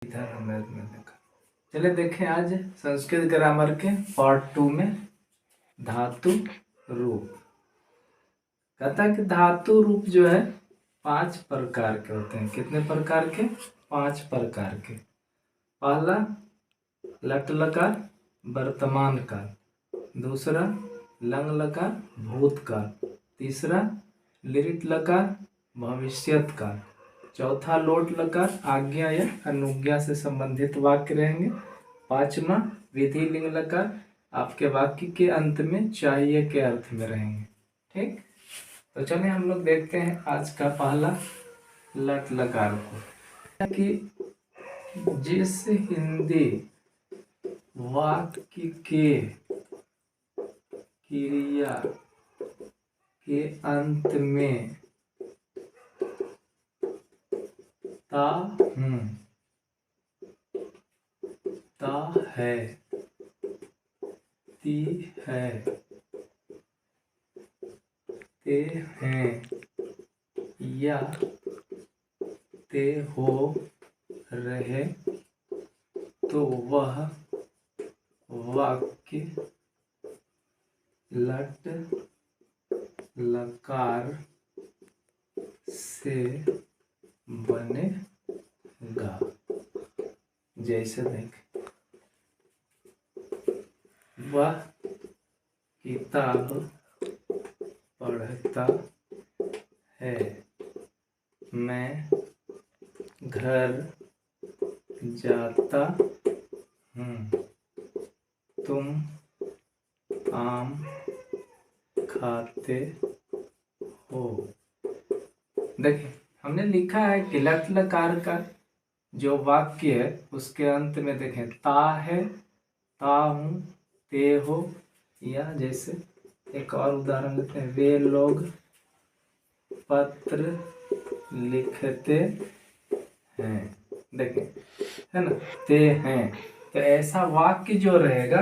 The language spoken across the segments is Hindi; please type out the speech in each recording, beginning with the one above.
इधर हमने देखा। चलिए देखें आज संस्कृत ग्रामर के पार्ट 2 में धातु रूप। कहता है कि धातु रूप जो है 5 प्रकार के होते हैं। कितने प्रकार के? 5 प्रकार के। पहला लट लकार वर्तमान काल, दूसरा लंग लकार भूतकाल, तीसरा लिरिट लकार भविष्यत काल, चौथा लोट लकार आज्ञा या अनुज्ञा से संबंधित वाक्य रहेंगे, पांचवा विधि लिंग लकार आपके वाक्य के अंत में चाहिए के अर्थ में रहेंगे। ठीक, तो चलिए हम लोग देखते हैं आज का पहला लट लकार को कि जिस हिंदी वाक्य के क्रिया के अंत में ता हूं, ता है, ती है, ते हैं या ते हो रहे तो वह वाक्य लट लकार से बनेगा। जैसे देख, वह किताब पढ़ता है, मैं घर जाता हूँ, तुम आम खाते हो। देखिए हमने लिखा है कि लट लकार का जो वाक्य है उसके अंत में देखें ता है, ता हूँ, ते हो, या जैसे एक और उदाहरण लेते हैं, वे लोग पत्र लिखते हैं। देखें है ना, ते हैं। तो ऐसा वाक्य जो रहेगा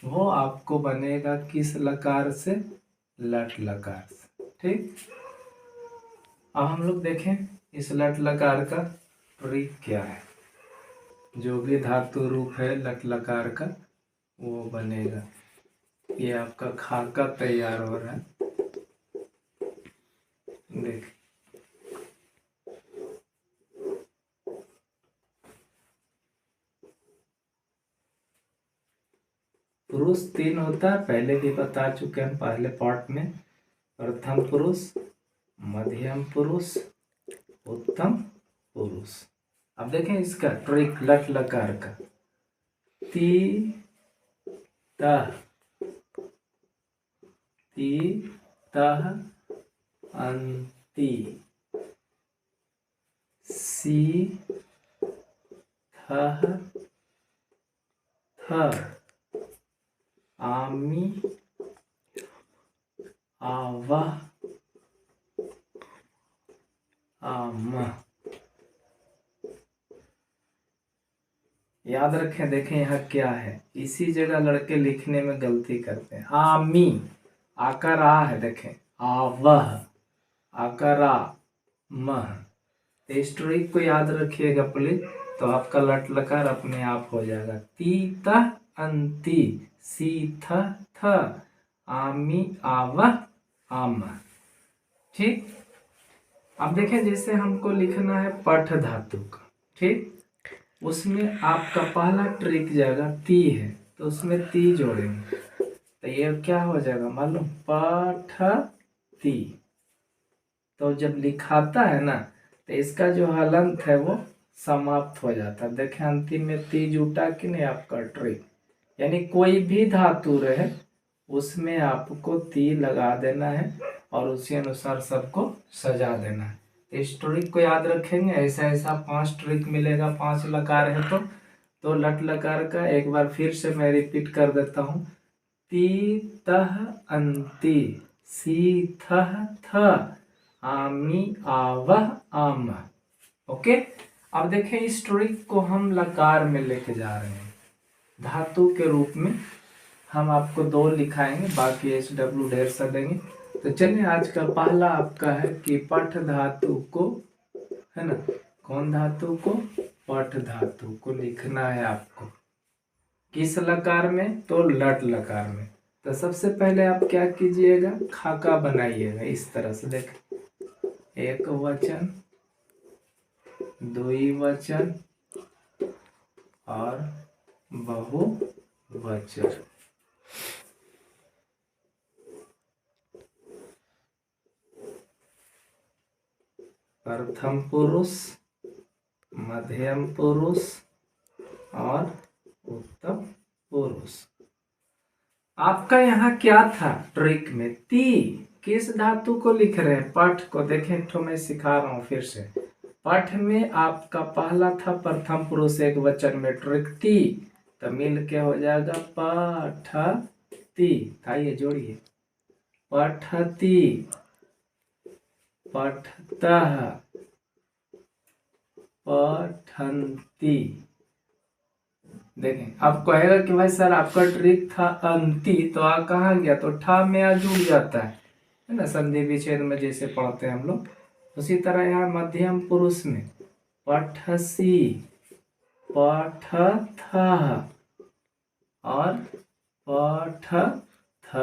वो आपको बनेगा किस लकार से? लट लकार से। ठीक, अब हम लोग देखें इस लट लकार का ट्रिक क्या है। जो भी धातु रूप है लट लकार का वो बनेगा। ये आपका खाका तैयार हो रहा है। देख, पुरुष 3 होता है, पहले भी बता चुके हैं पहले पार्ट में। प्रथम पुरुष, मध्यम पुरुष, उत्तम पुरुष। अब देखें इसका ट्रिक लट लकार का। ती तह, ती तह अंति, सी थह थ, आमी आवह आम। याद रखें, देखें यहाँ क्या है। इसी जगह लड़के लिखने में गलती करते हैं। आमी आकर आ है, देखें आवह आकर आ मह। इस ट्रिक को याद रखिएगा प्लीज, तो आपका लट लकार अपने आप हो जाएगा। ती तह अंति, सी थ थ, आमी आवह आम। ठीक, अब देखें जैसे हमको लिखना है पठ धातु का। ठीक, उसमें आपका पहला ट्रिक जाएगा ती है, तो उसमें ती जोड़ेंगे तो ये क्या हो जाएगा मालूम? पठ ती। तो जब लिखाता है ना तो इसका जो हलंत है वो समाप्त हो जाता है। देखें अंतिम में ती जुटा कि नहीं आपका ट्रिक। यानी कोई भी धातु रहे उसमें आपको ती लगा देना है और उसी अनुसार सबको सजा देना है। इस ट्रिक को याद रखेंगे। ऐसा ऐसा 5 ट्रिक मिलेगा, 5 लकार है तो लट लकार का एक बार फिर से मैं रिपीट कर देता हूँ। ती तह अंति, सी थह थ, आमी आवह आम। ओके, अब देखें इस ट्रिक को हम लकार में लेके जा रहे हैं। धातु के रूप में हम आपको 2 लिखाएंगे, बाकी SW ढेर सा देंगे। तो चलिए आज का पहला आपका है कि पठ धातु को, है ना, कौन धातु को? पठ धातु को लिखना है आपको। किस लकार में? तो लट लकार में। तो सबसे पहले आप क्या कीजिएगा, खाका बनाइएगा इस तरह से। देखें, एक वचन, द्विवचन और बहुवचन। प्रथम पुरुष, मध्यम पुरुष और उत्तम पुरुष। आपका यहाँ क्या था ट्रिक में? ती किस धातु को लिख रहे हैं? पठ को। देखें तो मैं सिखा रहा हूँ फिर से। पठ में आपका पहला था प्रथम पुरुष एक वचन में ट्रिक ती, तो मिल के हो जाएगा पठती। आइए जोड़िए, पठती, पठतः, पठन्ति। देखें, अब कहेगा कि भाई सर आपका ट्रिक था अंति, तो आ कहाँ गया? तो ठा में आ जुड़ जाता है ना, संधि विच्छेद में जैसे पढ़ते हैं हम लोग। उसी तरह यहाँ मध्यम पुरुष में पठसी, पठथ और पठथ।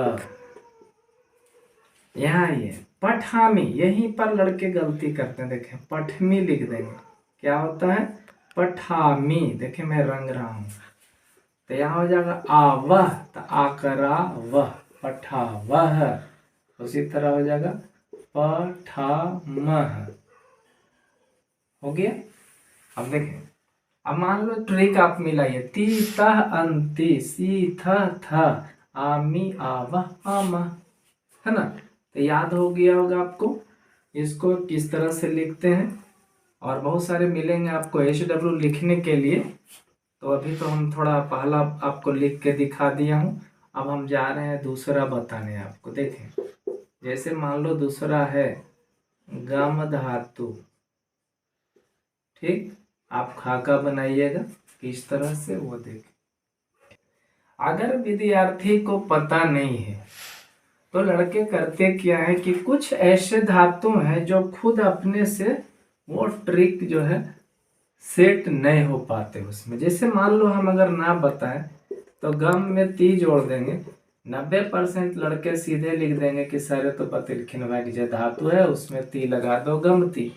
यहाँ ये पठामी, यहीं पर लड़के गलती करते हैं। देखें, पठमी लिख देंगे, क्या होता है? पठामी। देखें मैं रंग रहा हूं, तो यहाँ हो जाएगा आवह, तो आकरा वह, पठावह। उसी तरह हो जाएगा पठामह। हो गया। अब देखें, अब मान लो ट्रिक आप मिलाइए, ती तह अंति, सी थ थ, आमी आवह आमा, है ना? तो याद हो गया होगा आपको इसको किस तरह से लिखते हैं। और बहुत सारे मिलेंगे आपको HW लिखने के लिए। तो अभी तो हम थोड़ा पहला आपको लिख के दिखा दिया हूँ। अब हम जा रहे हैं दूसरा बताने आपको। देखें, जैसे मान लो दूसरा है गम धातु, ठीक? आप खाका बनाइएगा किस तरह से वो देखें। अगर विद्यार्थी को पता नहीं है तो लड़के करते क्या है कि कुछ ऐसे धातु हैं जो खुद अपने से वो ट्रिक जो है सेट नहीं हो पाते उसमें। जैसे मान लो हम अगर ना बताएं तो गम में ती जोड़ देंगे, 90% लड़के सीधे लिख देंगे कि सर तो पति लिखने वाली जो धातु है उसमें ती लगा दो, गमती।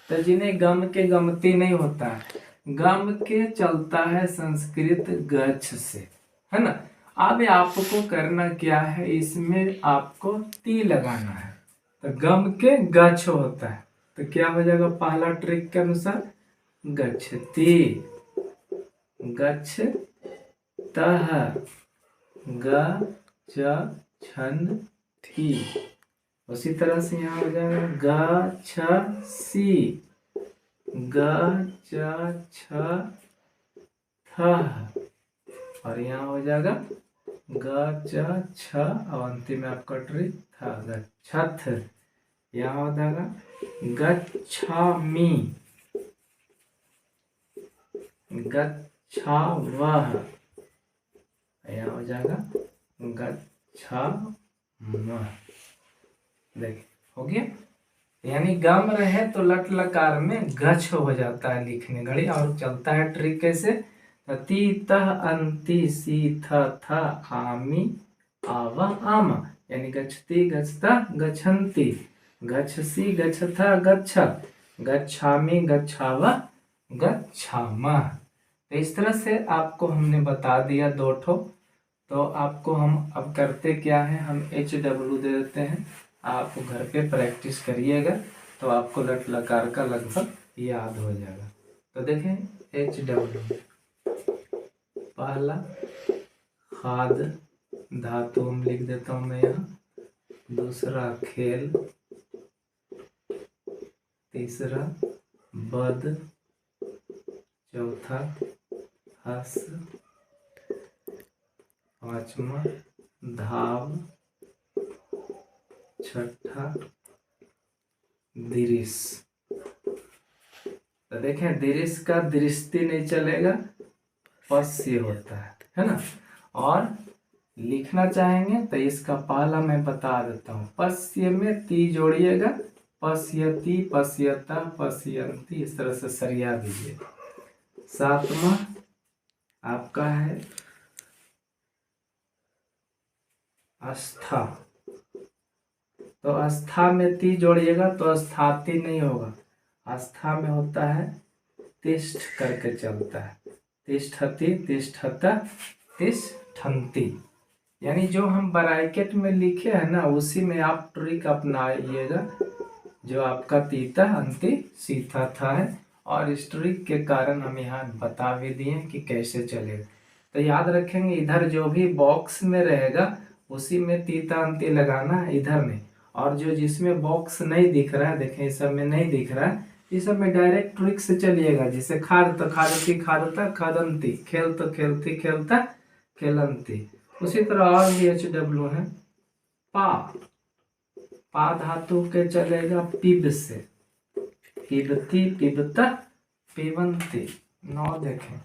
तो जिन्हें गम के गमती नहीं होता है, गम के चलता है संस्कृत गच्छ से, है ना? अब आपको करना क्या है, इसमें आपको ती लगाना है। तो गम के गच्छ होता है, तो क्या हो जाएगा पहला ट्रिक के अनुसार? गच्छति, गच्छतः, गच्छन्ति। उसी तरह से यहाँ हो जाएगा गच्छसि, गच्छथः। और यहाँ हो जाएगा गच्छ, और अंतिम में आपका ट्रिक था गच्छथ। यहाँ हो जाएगा गच्छामि, गच्छावह। यहाँ हो जाएगा गच्छामः। देखिए हो गया। यानी गम रहे तो लट लकार में गच्छ हो जाता है लिखने घड़ी। और चलता है ट्रिक कैसे? ती तह अंति, सी थ थ, आमी आवह आमा। यानी गच्छति, गच्छता, गच्छन्ति, गच्छसि, गच्छथ, गच्छ, गच्छामि, गच्छावह, गच्छामः। तो इस तरह से आपको हमने बता दिया दो ठो। तो आपको हम अब करते क्या है, हम HW दे देते हैं, आप घर पे प्रैक्टिस करिएगा तो आपको लट लकार का लगभग याद हो जाएगा। तो देखें HW, पहला खाद धातु हम लिख देता हूँ मैं यहाँ, दूसरा खेल, तीसरा बद, चौथा हस, पांचवा धाव, छठा दिरिस। तो देखें दिरिस का दृष्टि नहीं चलेगा, पश्य होता है ना? और लिखना चाहेंगे तो इसका पहला मैं बता देता हूँ। पश्य में ती जोड़िएगा, पश्यति, पश्यता, पश्यन्ति, इस तरह से सरिया दीजिए। सातवां आपका है आस्था। तो आस्था में ती जोड़िएगा तो आस्थाती नहीं होगा, आस्था में होता है तिष्ठ करके चलता है, तिष्ठति तिष्ठत तिष्ठन्ति। यानी जो हम ब्रैकेट में लिखे हैं ना उसी में आप ट्रिक अपनाइएगा, जो आपका तीता अंति सीता था है। और इस ट्रिक के कारण हम यहाँ बता भी दिए कि कैसे चलेगा। तो याद रखेंगे इधर जो भी बॉक्स में रहेगा उसी में तीता अंति लगाना है, इधर नहीं। और जो जिसमें बॉक्स नहीं दिख रहा है, देखें इस सब में नहीं दिख रहा है, इस सब में डायरेक्ट ट्रिक से चलिएगा। जैसे खाद तो खादती खादता खादंती, खेल तो खेलती खेलता खेलंती। उसी तरह और भी HW है। पा धातु के चलेगा पिब से, पिबती पिबता पिबंती। 9 देखें।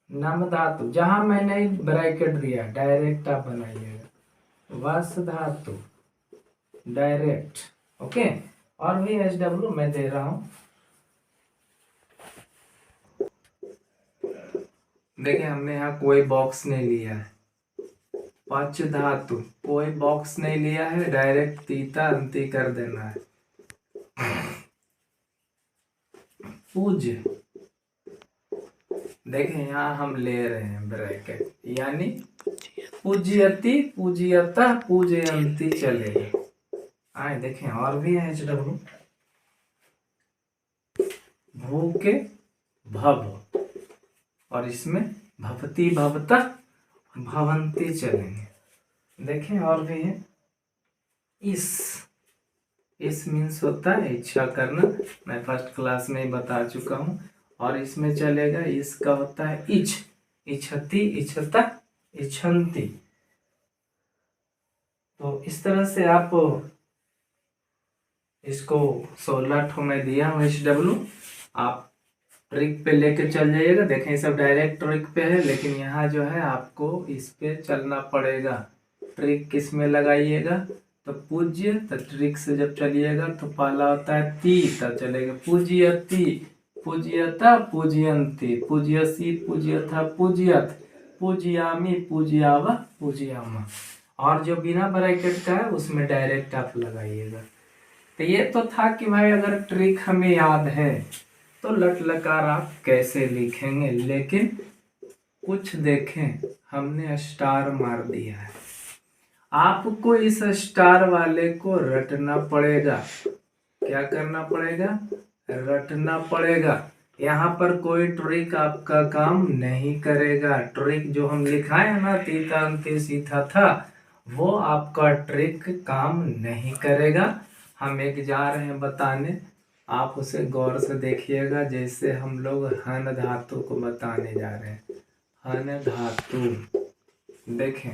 नम धातु जहां मैंने ब्रैकेट दिया डायरेक्ट आप बनाइएगा। वस धातु डायरेक्ट, ओके। और भी HW मैं दे रहा हूं, देखिए हमने यहाँ कोई बॉक्स नहीं लिया है। पच धातु कोई बॉक्स नहीं लिया है, डायरेक्ट तीता अंति कर देना है। पूज, देखें यहाँ हम ले रहे हैं ब्रैकेट, यानी पूज्यति पूज्यता पूजयंती चलेगा। आए देखें और भी है HW। भू के भव, और इसमें भवती भवता भवंती चलेंगे। देखें और भी है इस मीन्स होता है इच्छा करना, मैं फर्स्ट क्लास में ही बता चुका हूँ। और इसमें चलेगा इसका होता है इच्छति इच्छता इच्छन्ति। तो इस तरह से आप इसको 16 ठो में दिया हूँ HW, आप ट्रिक पे लेके चल जाइएगा। देखें ये सब डायरेक्ट ट्रिक पे है, लेकिन यहाँ जो है आपको इस पे चलना पड़ेगा। ट्रिक किस में लगाइएगा, तो पूज्य, तो ट्रिक से जब चलिएगा तो पहला होता है ती, तब चलेगा पूज्यति पूज्यता पूजयंती, पूज्यसी पूज्यथा पूज्यत, पूज्यामी पूज्याव पूज्यामा। और जो बिना ब्रैकेट का है उसमें डायरेक्ट आप लगाइएगा। तो ये तो था कि भाई अगर ट्रिक हमें याद है तो लट लकार आप कैसे लिखेंगे, लेकिन कुछ देखें हमने स्टार मार दिया है, आपको इस स्टार वाले को रटना पड़ेगा। क्या करना पड़ेगा, रटना पड़ेगा। यहाँ पर कोई ट्रिक आपका काम नहीं करेगा। ट्रिक जो हम लिखाए हैं ना तीता अंति सीता था, वो आपका ट्रिक काम नहीं करेगा। हम एक जा रहे हैं बताने, आप उसे गौर से देखिएगा। जैसे हम लोग हन धातु को बताने जा रहे हैं, हन धातु देखें,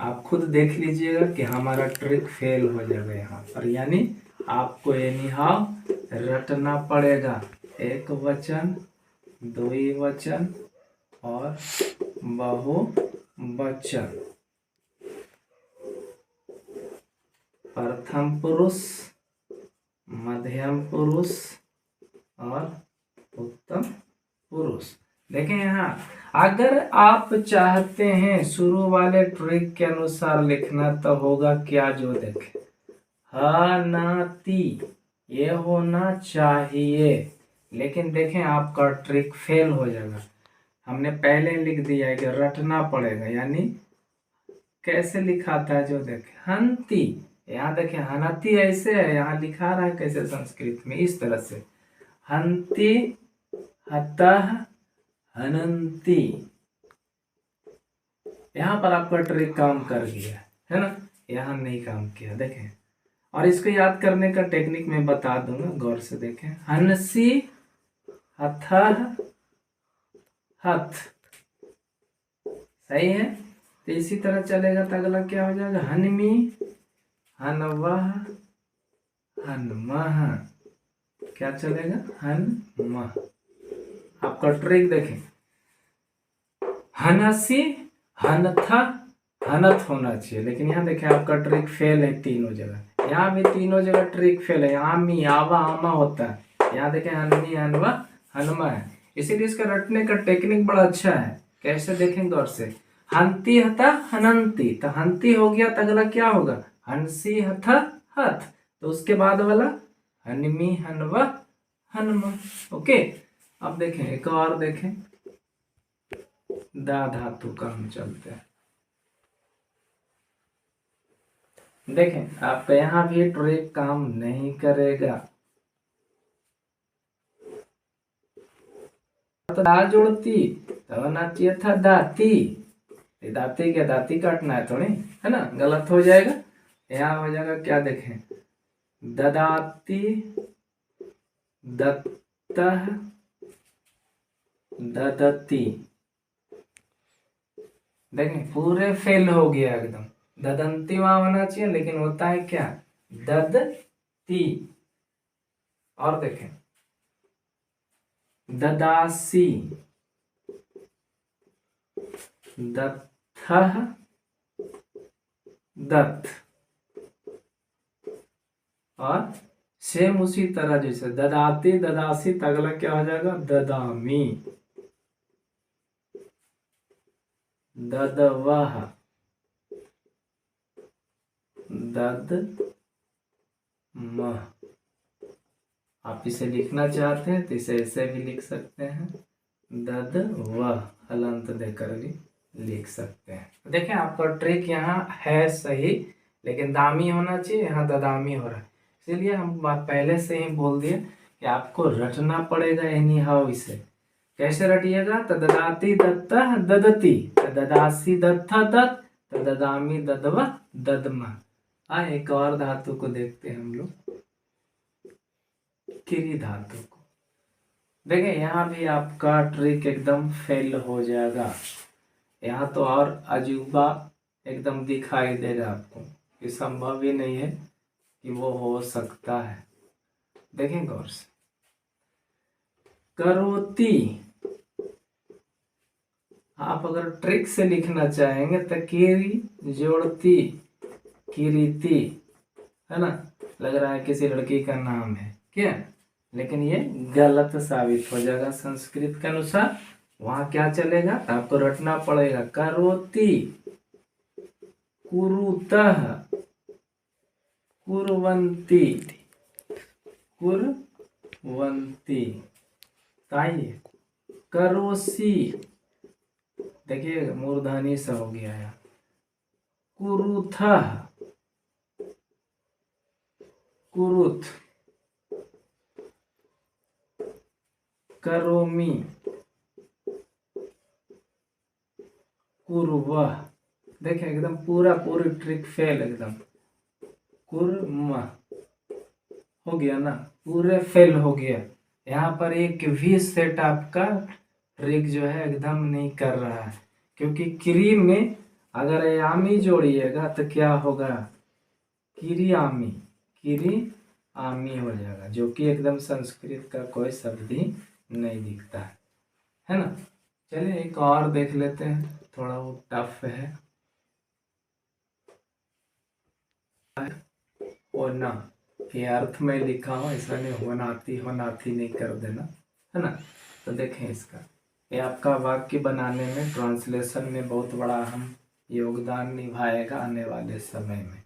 आप खुद देख लीजिएगा कि हमारा ट्रिक फेल हो जाएगा यहाँ पर। यानी आपको एनीहाउ रटना पड़ेगा। एक वचन, द्विवचन और बहुवचन, प्रथम पुरुष, मध्यम पुरुष और उत्तम पुरुष। देखें यहाँ अगर आप चाहते हैं शुरू वाले ट्रिक के अनुसार लिखना तो होगा क्या, जो देखें हनाती ये होना चाहिए, लेकिन देखें आपका ट्रिक फेल हो जाएगा। हमने पहले लिख दिया है कि रटना पड़ेगा। यानी कैसे लिखा था, जो देखें हंती, यहाँ देखें हनती ऐसे है, यहाँ लिखा रहा है कैसे संस्कृत में, इस तरह से हंती हतः हनंती। यहाँ पर आपका ट्रिक काम कर गया है ना, यहाँ नहीं काम किया। देखें और इसको याद करने का टेक्निक मैं बता दूंगा, गौर से देखें। हंसी हथः हथ, सही है। तो इसी तरह चलेगा तो अगला क्या हो जाएगा, हनमी हनवह हनमह, क्या चलेगा हनमह। आपका ट्रिक देखें, हनसी हनथा हनत होना चाहिए, लेकिन यहाँ देखें आपका ट्रिक फेल है तीनों जगह। यहाँ भी तीनों जगह ट्रिक फेल है। यहाँ मी आवा आमा होता है, यहाँ देखें हनमी हनवा हनमा है। इसीलिए इसका रटने का टेक्निक बड़ा अच्छा है। कैसे देखेंगे और से, हंती हथा हनंती, तो हंती हो गया तो अगला क्या होगा, हंसी हथा हथ, तो उसके बाद वाला हनमी हनवा हनुमा। ओके, अब देखें एक और देखें, दा धातु का हम चलते हैं। देखें आप यहाँ भी ट्रिक काम नहीं करेगा। तो दा जोड़ती तो होना चाहिए था दाती, दाती क्या दाती काटना है थोड़ी, है ना, गलत हो जाएगा। यहाँ हो जाएगा क्या, देखें, ददाती दत्तः ददती। देखें पूरे फेल हो गया एकदम, ददंती वहां होना चाहिए लेकिन होता है क्या, ददती। और देखें ददासी दत्थः दत्त। और सेम उसी तरह जैसे ददाती ददासी, अगला क्या हो जाएगा, ददामी ददवह दद मह। आप इसे लिखना चाहते हैं तो इसे ऐसे भी लिख सकते हैं, दद व हलंत देकर भी लिख सकते हैं। देखें आपका ट्रिक यहाँ है सही, लेकिन दामी होना चाहिए, यहाँ ददामी हो रहा है। इसीलिए हम पहले से ही बोल दिए कि आपको रटना पड़ेगा एनी हाउ। इसे कैसे रटिएगा, तो ददाती दत्त ददती, ददासी दत्थ दत्त, ददामी ददव ददमा। एक और धातु को देखते हैं हम लोग, किरी धातु को। देखिए यहाँ भी आपका ट्रिक एकदम फेल हो जाएगा। यहाँ तो और अजूबा एकदम दिखाई देगा आपको, कि संभव ही नहीं है कि वो हो सकता है। देखें गौर से, करोती, आप अगर ट्रिक से लिखना चाहेंगे तो किरी जोड़ती किरीती, है ना, लग रहा है किसी लड़की का नाम है क्या, लेकिन ये गलत साबित हो जाएगा संस्कृत के अनुसार। वहां क्या चलेगा, आपको रटना पड़ेगा, करोति कुरुतः कुर्वन्ति कुर्वन्ति। ताइए करोसी, देखिए मूर्धनी सा हो गया है, कुरुथः कुरुत, करोमि कुर्वः। देखिए एकदम पूरी ट्रिक फेल एकदम, कुर्म हो गया ना, पूरे फेल हो गया। यहाँ पर एक भी सेट आपका ट्रिक जो है एकदम नहीं कर रहा है, क्योंकि क्री में अगर यामी जोड़िएगा तो क्या होगा, किरी आमी, किरी आमी हो जाएगा, जो कि एकदम संस्कृत का कोई शब्द ही नहीं दिखता है ना। चलिए एक और देख लेते हैं, थोड़ा वो टफ है। होना, ये अर्थ में लिखा हो, ऐसा नहीं होनाथी नहीं कर देना, है ना। तो देखें इसका, ये आपका वाक्य बनाने में, ट्रांसलेशन में बहुत बड़ा अहम योगदान निभाएगा आने वाले समय में।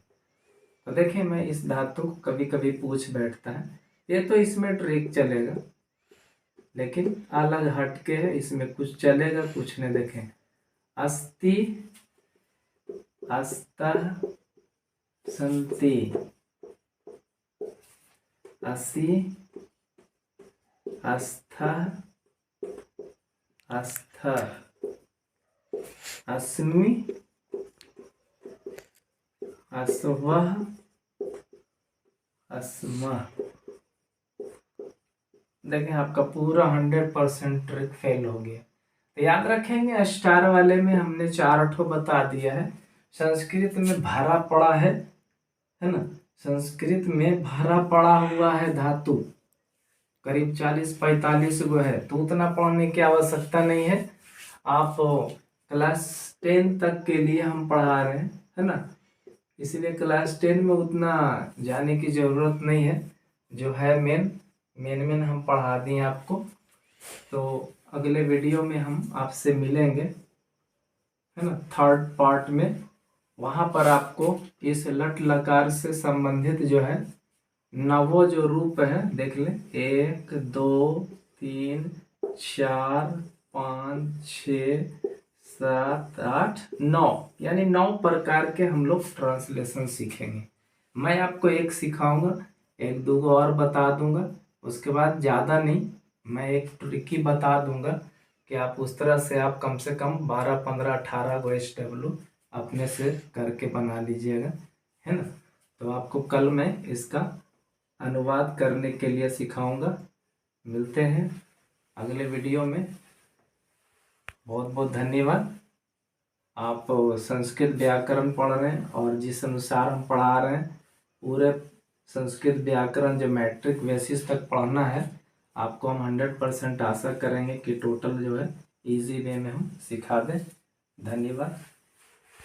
तो देखें, मैं इस धातु को कभी कभी पूछ बैठता है, ये तो इसमें ट्रिक चलेगा, लेकिन अलग हटके है, इसमें कुछ चलेगा कुछ नहीं। देखें, अस्ति अस्तः संति, असि अस्थः अस्थः, अस्मि अस्वः अस्मः। देखें आपका पूरा 100% ट्रिक फेल हो गया। तो याद रखेंगे, स्टार वाले में हमने 4 ठो बता दिया है। संस्कृत में भरा पड़ा है ना, संस्कृत में भरा पड़ा हुआ है धातु, करीब 40-45 गो है, तो उतना पढ़ने की आवश्यकता नहीं है। आप क्लास 10 तक के लिए हम पढ़ा रहे हैं, है ना, इसलिए क्लास 10 में उतना जाने की ज़रूरत नहीं है। जो है मेन हम पढ़ा दिए आपको, तो अगले वीडियो में हम आपसे मिलेंगे, है ना, थर्ड पार्ट में। वहाँ पर आपको इस लट लकार से संबंधित जो है नवो जो रूप है देख लें, 1 2 3 4 5 6 7 8 9, यानी 9 प्रकार के हम लोग ट्रांसलेशन सीखेंगे। मैं आपको एक सिखाऊंगा, एक दो को और बता दूंगा, उसके बाद ज़्यादा नहीं, मैं एक ट्रिक ही बता दूंगा कि आप उस तरह से आप कम से कम 12 15 18 को SW अपने से करके बना लीजिएगा, है ना। तो आपको कल मैं इसका अनुवाद करने के लिए सिखाऊंगा। मिलते हैं अगले वीडियो में। बहुत बहुत धन्यवाद। आप संस्कृत व्याकरण पढ़ रहे हैं और जिस अनुसार हम पढ़ा रहे हैं पूरे संस्कृत व्याकरण जो मैट्रिक बेसिस तक पढ़ना है, आपको हम 100% आशा करेंगे कि टोटल जो है इजी वे में हम सिखा दें। धन्यवाद।